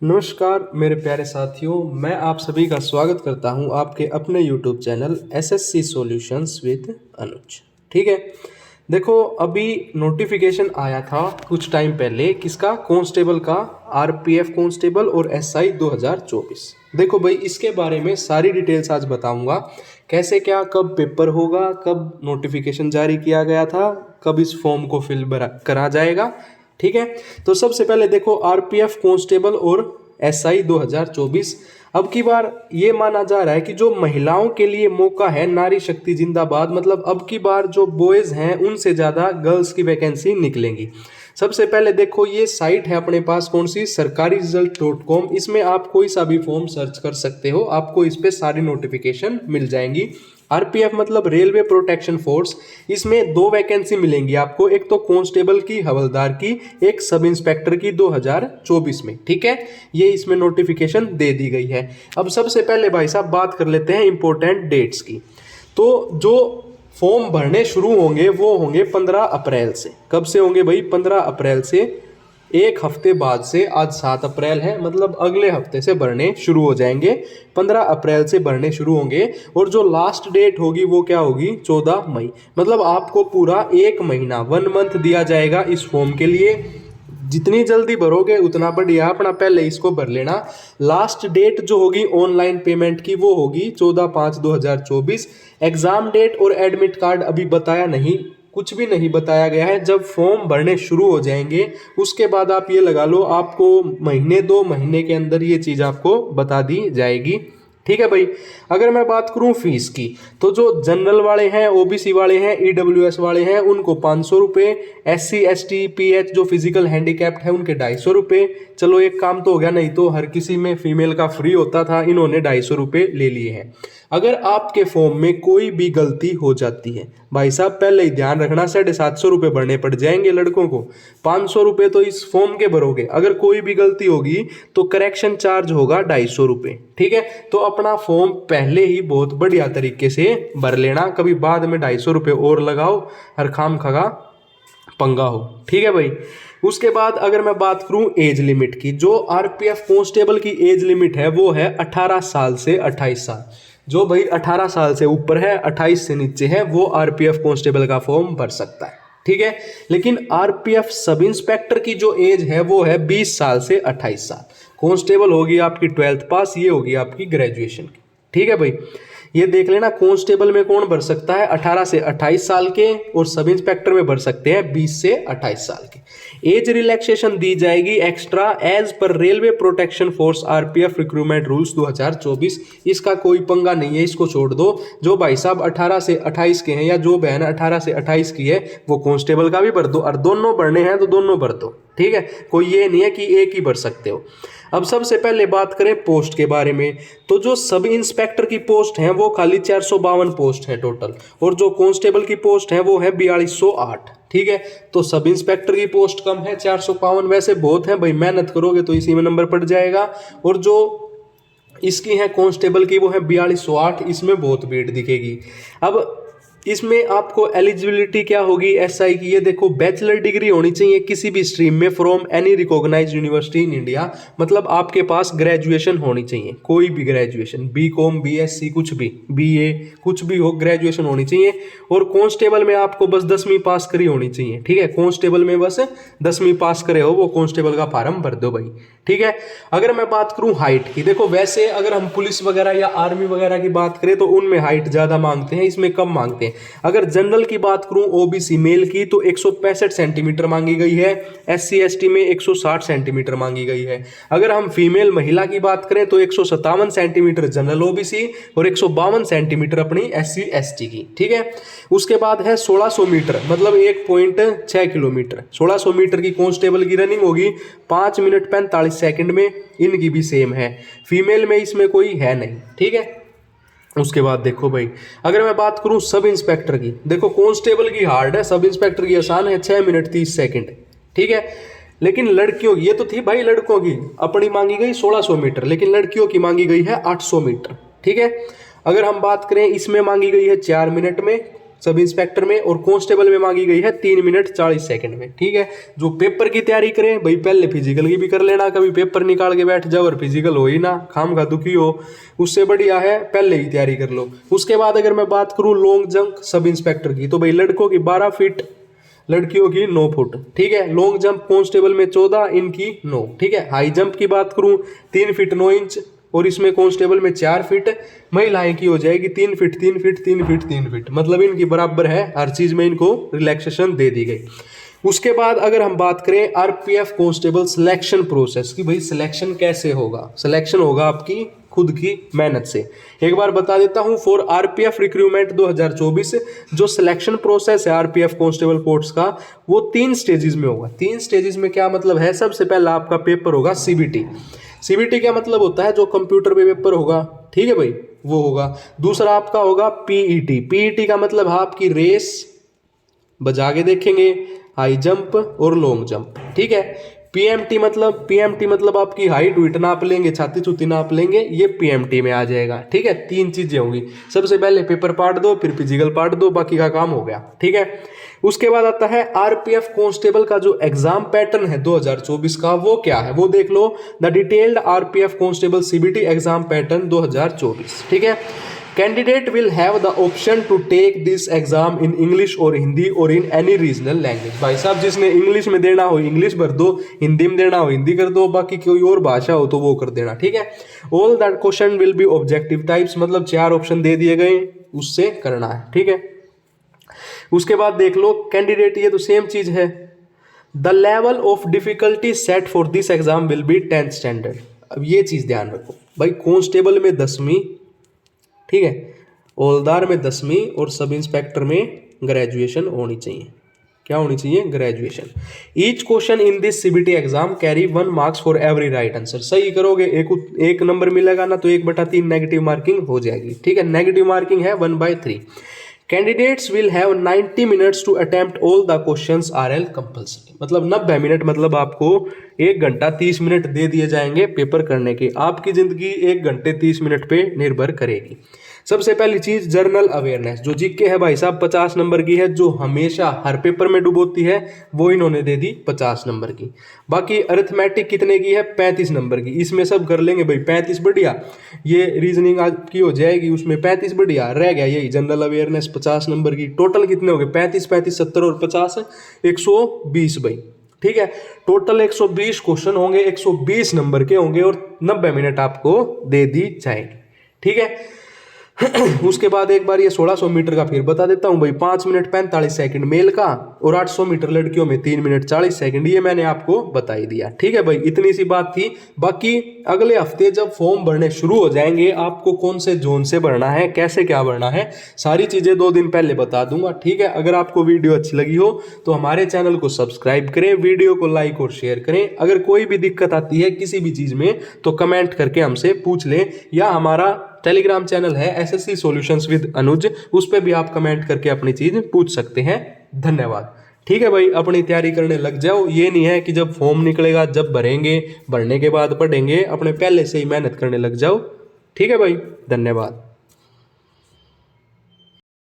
नमस्कार मेरे प्यारे साथियों, मैं आप सभी का स्वागत करता हूं आपके अपने YouTube channel SSC solutions with Anuj. ठीक है, देखो अभी नोटिफिकेशन आया था कुछ टाइम पहले किसका, कांस्टेबल का, आरपीएफ कांस्टेबल और एसआई 2024। देखो भाई, इसके बारे में सारी डिटेल्स आज बताऊंगा, कैसे क्या, कब पेपर होगा, कब नोटिफिकेशन जारी किया गया था, कब इस फॉर्म को फिल करा जाएगा। ठीक है, तो सबसे पहले देखो आरपीएफ कांस्टेबल और एसआई 2024। अब की बार ये माना जा रहा है कि जो महिलाओं के लिए मौका है, नारी शक्ति जिंदाबाद, मतलब अब की बार जो बॉयज हैं उनसे ज्यादा गर्ल्स की वैकेंसी निकलेंगी। सबसे पहले देखो ये साइट है अपने पास, कौन सी, sarkariresult.com। इसमें आप कोई सा भी फॉर्म सर्च कर सकते हो, आपको इस पे सारी नोटिफिकेशन मिल जाएंगी। आरपीएफ मतलब रेलवे प्रोटेक्शन फोर्स, इसमें दो वैकेंसी मिलेंगी आपको, एक तो कांस्टेबल की, हवलदार की, एक सब इंस्पेक्टर की 2024 में। ठीक है, ये इसमें नोटिफिकेशन दे दी गई है। अब सबसे पहले भाई साहब बात कर लेते हैं इंपॉर्टेंट डेट्स की। तो जो फॉर्म भरने शुरू होंगे वो होंगे 15 अप्रैल से। कब से होंगे भाई? 15 अप्रैल से। एक हफ्ते बाद से, आज 7 अप्रैल है, मतलब अगले हफ्ते से भरने शुरू हो जाएंगे। 15 अप्रैल से भरने शुरू होंगे और जो लास्ट डेट होगी वो क्या होगी? 14 मई। मतलब आपको पूरा एक महीना, 1 मंथ दिया जाएगा इस फॉर्म के लिए। जितनी जल्दी भरोगे उतना बढ़िया, अपना पहले इसको भर लेना। लास्ट डेट जो होगी ऑनलाइन पेमेंट की वो होगी 14/5/2024। एग्जाम डेट और एडमिट कार्ड अभी बताया नहीं, कुछ भी नहीं बताया गया है। जब फॉर्म भरने शुरू हो जाएंगे उसके बाद आप ये लगा लो, आपको महीने 2 महीने के अंदर ये चीज़ आपको बता दी जाएगी। ठीक है भाई। अगर मैं बात करूं फीस की, तो जो जनरल वाले हैं, ओबीसी वाले हैं, ईडब्ल्यूएस वाले हैं, उनको 500 रुपये। एससी एसटी पीएच जो फिजिकल हैंडीकैप्ड है उनके 250 रुपये। चलो एक काम तो हो गया, नहीं तो हर किसी में फीमेल का फ्री होता था, इन्होंने 250 रुपये ले लिए हैं। अगर आपके फॉर्म में कोई भी गलती हो जाती है भाई साहब, पहले ही ध्यान रखना, 750 रुपये भरने पड़ जाएंगे लड़कों को। 500 रुपये तो इस फॉर्म के भरोगे। अगर कोई भी गलती होगी तो करेक्शन चार्ज होगा 250 रुपये। ठीक है, तो अपना फॉर्म पहले ही बहुत बढ़िया तरीके से भर लेना, कभी बाद में 250 रुपये और लगाओ, हर खाम खगा पंगा हो। ठीक है भाई। उसके बाद अगर मैं बात करूं एज लिमिट की, जो आरपीएफ कांस्टेबल की एज लिमिट है वो है 18 साल से 28 साल। जो भाई 18 साल से ऊपर है, 28 से नीचे है, वो आरपीएफ कांस्टेबल का फॉर्म भर सकता है। ठीक है, लेकिन आरपीएफ सब इंस्पेक्टर की जो एज है वो है 20 साल से 28 साल। कांस्टेबल होगी आपकी 12th पास, ये होगी आपकी ग्रेजुएशन की। ठीक है भाई, ये देख लेना कांस्टेबल में कौन भर सकता है, 18 से 28 साल के, और सब इंस्पेक्टर में भर सकते हैं 20 से 28 साल के। एज रिलैक्सेशन दी जाएगी एक्स्ट्रा एज पर railway protection force RPF recruitment rules 2024। इसका कोई पंगा नहीं है, इसको छोड़ दो। जो भाई साहब 18 से 28 के हैं या जो बहन 18 से 28 की है वो कांस्टेबल का भी भर दो, और दोनों भरने हैं तो दोनों भर दो। ठीक है, कोई ये नहीं है कि एक ही भर सकते हो। अब सबसे पहले बात करें पोस्ट के बारे में, तो जो सब इंस्पेक्टर की पोस्ट हैं वो खाली 452 पोस्ट है टोटल, और जो कांस्टेबल की पोस्ट है वो है 4208। ठीक है, तो सब इंस्पेक्टर की पोस्ट कम है, 452 वैसे बहुत है भाई, मेहनत करोगे तो इसी में नंबर पड़ जाएगा। और जो इसकी है कांस्टेबल की वो है 4208, इसमें बहुत भीड़ दिखेगी। अब इसमें आपको एलिजिबिलिटी क्या होगी एसआई की, ये देखो, बैचलर डिग्री होनी चाहिए किसी भी स्ट्रीम में from any recognised university in India. मतलब आपके पास ग्रेजुएशन होनी चाहिए, कोई भी ग्रेजुएशन, बीकॉम, बीएससी, कुछ भी, बीए, कुछ भी हो, ग्रेजुएशन होनी चाहिए। और कांस्टेबल में आपको बस 10वीं पास करी होनी चाहिए। ठीक है, कांस्टेबल में बस 10वीं पास करे हो, वो कांस्टेबल का फार्म भर दो भाई। ठीक है, अगर मैं बात करूं हाइट की, देखो वैसे अगर हम पुलिस वगैरह या आर्मी वगैरह की बात करें तो उनमें हाइट ज्यादा मांगते हैं, इसमें कम मांगते हैं। अगर जनरल की बात करूं ओबीसी मेल की, तो 165 सेंटीमीटर मांगी गई है। एससी एसटी में 160 सेंटीमीटर मांगी गई है। अगर हम फीमेल महिला की बात करें तो 157 सेंटीमीटर जनरल ओबीसी और 152 सेंटीमीटर अपनी एससी एसटी की। ठीक है, उसके बाद है 1600 मीटर, मतलब 1.6 किलोमीटर। 1600 मीटर की कांस्टेबल की रनिंग होगी 5 मिनट 45 सेकंड में, इनकी भी सेम है। फीमेल में इसमें कोई है नहीं। ठीक है, उसके बाद देखो भाई, अगर मैं बात करूं सब इंस्पेक्टर की, देखो कांस्टेबल की हार्ड है, सब इंस्पेक्टर की आसान है, 6 मिनट 30 सेकंड। ठीक है, लेकिन लड़कियों की, ये तो थी भाई लड़कों की, अपनी मांगी गई 1600 मीटर, लेकिन लड़कियों की मांगी गई है 800 मीटर। ठीक है, अगर हम बात करें इसमें मांगी गई है 4 मिनट में, सब इंस्पेक्टर में, और कांस्टेबल में मांगी गई है 3 मिनट 40 सेकंड में। ठीक है, जो पेपर की तैयारी करें भाई पहले फिजिकल की भी कर लेना, कभी पेपर निकाल के बैठ जाओ और फिजिकल हो ही ना, खाम का दुखी हो, उससे बढ़िया है पहले ही तैयारी कर लो। उसके बाद अगर मैं बात करूं लॉन्ग जंप सब इंस्पेक्टर की, तो भाई लड़कों की 12 फीट, लड़कियों की 9 फुट। ठीक है, लॉन्ग जंप कांस्टेबल में 14, इनकी 9। ठीक है, हाई जंप की बात करूं 3 फीट 9 इंच, और इसमें कांस्टेबल में 4 फीट, महिलाएं की हो जाएगी 3 फीट 3 फीट 3 फीट 3 फीट, मतलब इनकी बराबर है, हर चीज में इनको रिलैक्सेशन दे दी गई। उसके बाद अगर हम बात करें आरपीएफ कांस्टेबल सिलेक्शन प्रोसेस की, भाई सिलेक्शन कैसे होगा, सिलेक्शन होगा आपकी खुद की मेहनत से। एक बार बता देता हूं, फॉर आरपीएफ रिक्रूटमेंट 2024 जो सिलेक्शन प्रोसेस है आरपीएफ कांस्टेबल पोस्ट का, वो 3 स्टेजेस में होगा। 3 स्टेजेस में क्या मतलब है, सबसे पहला आपका पेपर होगा सीबीटी। सीबीटी क्या मतलब होता है, जो कंप्यूटर पे पेपर होगा, ठीक है भाई, वो होगा। दूसरा आपका होगा पीईटी। पीईटी का मतलब है आपकी रेस, बजा के देखेंगे, हाई जंप और लॉन्ग जंप। ठीक है, पीएमटी मतलब आपकी हाइट वेट नाप लेंगे, छाती छुती नाप लेंगे, ये पीएमटी में आ जाएगा। ठीक है, 3 चीजें होंगी, सबसे पहले पेपर पार्ट दो, फिर फिजिकल पार्ट दो, बाकी का काम हो गया। ठीक है, उसके बाद आता है आरपीएफ कांस्टेबल का जो एग्जाम पैटर्न है 2024 का, वो क्या है वो देख लो। The detailed RPF constable CBT exam pattern 2024। ठीक है, candidate will have the option to take this exam in English और हिंदी और इन एनी रीजनल लैंग्वेज। भाई साहब जिसने इंग्लिश में देना हो इंग्लिश भर दो, हिंदी में देना हो हिंदी कर दो, बाकी कोई और भाषा हो तो वो कर देना। ठीक है, all that question will be objective types, मतलब 4 ऑप्शन दे दिए गए, उससे करना है। ठीक है, उसके बाद देख लो कैंडिडेट, ये तो सेम चीज है। The level of difficulty set for this exam will be 10th standard. अब ये चीज ध्यान रखो भाई, कांस्टेबल में 10वीं, ठीक है, हवलदार में 10वीं, और सब इंस्पेक्टर में ग्रेजुएशन होनी चाहिए। क्या होनी चाहिए, graduation. Each question in this CBT exam carry 1 marks for every right answer. सही करोगे एक नंबर मिलेगा ना, तो 1/3 नेगेटिव मार्किंग हो जाएगी। ठीक है, नेगेटिव मार्किंग है 1/3। Candidates will have 90 minutes to attempt all the questions are all compulsory, मतलब 90 मिनट, मतलब आपको 1 घंटा 30 मिनट दे दिए जाएंगे पेपर करने के। आपकी जिंदगी 1 घंटे 30 मिनट पे निर्भर करेगी। सबसे पहली चीज जर्नल अवेयरनेस, जो जीके है भाई साहब 50 नंबर की है, जो हमेशा हर पेपर में डुबोती है, वो इन्होंने दे दी 50 नंबर की। बाकी अरिथमेटिक कितने की है, 35 नंबर की, इसमें सब कर लेंगे भाई, 35 बढ़िया। ये रीजनिंग आपकी हो जाएगी, उसमें 35 बढ़िया रह गया। यही जनरल अवेयरनेस 50 नंबर की। टोटल कितने हो गए, 35 35 70 और 50 120 भाई। ठीक है, टोटल 120 क्वेश्चन होंगे, 120 नंबर के होंगे, और 90 मिनट आपको दे दी जाएगी। ठीक है, उसके बाद एक बार ये 1600 मीटर का फिर बता देता हूं भाई, 5 मिनट 45 सेकंड मेल का, और 800 मीटर लड़कियों में 3 मिनट 40 सेकंड, ये मैंने आपको बता ही दिया। ठीक है भाई, इतनी सी बात थी। बाकी अगले हफ्ते जब फॉर्म भरने शुरू हो जाएंगे, आपको कौन से जोन से भरना है, कैसे क्या भरना है, सारी चीजें 2 दिन पहले बता दूंगा। ठीक है, अगर आपको वीडियो अच्छी लगी हो तो हमारे चैनल को सब्सक्राइब करें, वीडियो को लाइक और शेयर करें। अगर कोई भी दिक्कत आती है किसी भी चीज में तो कमेंट करके हमसे पूछ लें, या हमारा टेलीग्राम चैनल है एसएससी सॉल्यूशंस विद अनुज, उस पर भी आप कमेंट करके अपनी चीज पूछ सकते हैं। धन्यवाद। ठीक है भाई, अपनी तैयारी करने लग जाओ। ये नहीं है कि जब फॉर्म निकलेगा जब भरेंगे, भरने के बाद पढ़ेंगे, अपने पहले से ही मेहनत करने लग जाओ। ठीक है भाई, धन्यवाद।